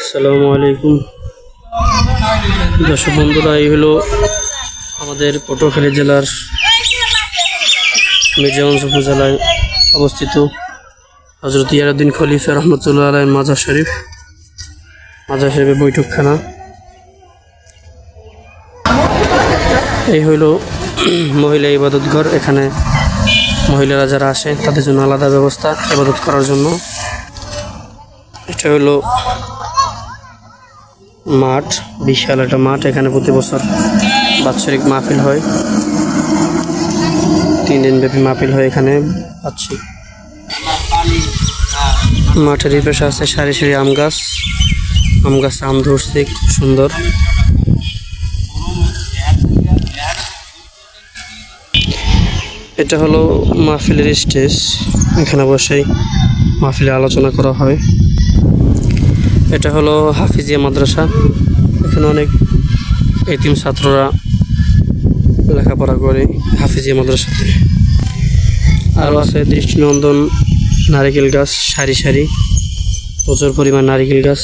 আসসালামু আলাইকুম দর্শক বন্ধুরা, এই হলো আমাদের পটুয়াখালী জেলার মির্জাগঞ্জ উপজেলায় অবস্থিত হযরত ইয়ারউদ্দিন খলিফা রহমতুল্লাহ আলাইহির মাজার শরীফের বৈঠকখানা। এই হলো মহিলা ইবাদত ঘর। এখানে মহিলারা যারা আসে তাদের জন্য আলাদা ব্যবস্থা ইবাদত করার জন্য। এটা হলো মাঠ, বিশাল একটা মাঠ। এখানে প্রতি বছর বাৎসরিক মাহফিল হয়, 3 দিন ব্যাপী মাহফিল হয় এখানে বাৎসরিক। মাঠের এই পাশে আছে সারি সারি আম গাছ আম ধরছে খুব সুন্দর। এটা হলো মাহফিলের স্টেজ, এখানে বসেই মাহফিলে আলোচনা করা হয়। এটা হলো হাফিজিয়া মাদ্রাসা, এখানে অনেক এতিম ছাত্ররা লেখাপড়া করে হাফিজিয়া মাদ্রাসাতে। আরও আছে দৃষ্টিনন্দন নারিকেল গাছ, সারি সারি প্রচুর পরিমাণ নারিকেল গাছ,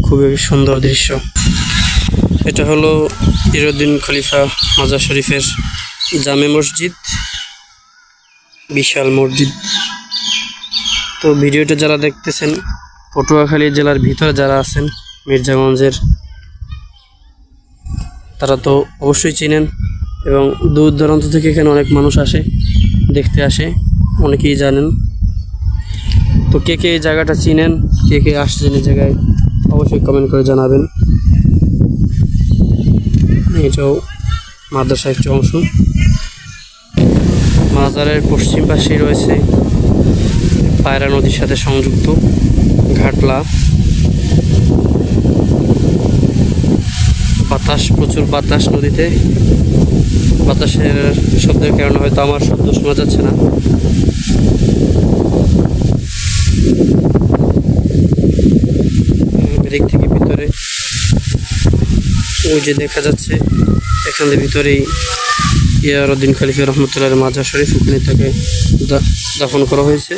খুবই সুন্দর দৃশ্য। এটা হলো ইয়ারউদ্দিন খলিফা মাজার শরীফের জামে মসজিদ, বিশাল মসজিদ। তো ভিডিওটা যারা দেখতেছেন পটুয়াখালী জেলার ভিতরে যারা আছেন মির্জাগঞ্জের, তারা তো অবশ্যই চিনেন এবং দূর দূরান্ত থেকে এখানে অনেক মানুষ আসে, দেখতে আসে, অনেকেই জানেন। তো কে কে এই জায়গাটা চিনেন, কে কে আসছেন এই জায়গায়, অবশ্যই কমেন্ট করে জানাবেন। এটাও মাদ্রাসার একটি অংশ। মাজারের পশ্চিম পাশেই রয়েছে পায়রা নদীর সাথে সংযুক্ত ঘাটলা। প্রচুর বাতাস নদীতে, বাতাসের শব্দের কারণে হয়তো আমার শব্দ শোনা যাচ্ছে না। এদিক থেকে ভিতরে ওই যে দেখা যাচ্ছে, এখানের ভিতরেই ইয়ারউদ্দিন খলিফা রহমতুল্লাহ মাজার শরীফ, ওখানে তাকে দাফন করা হয়েছে।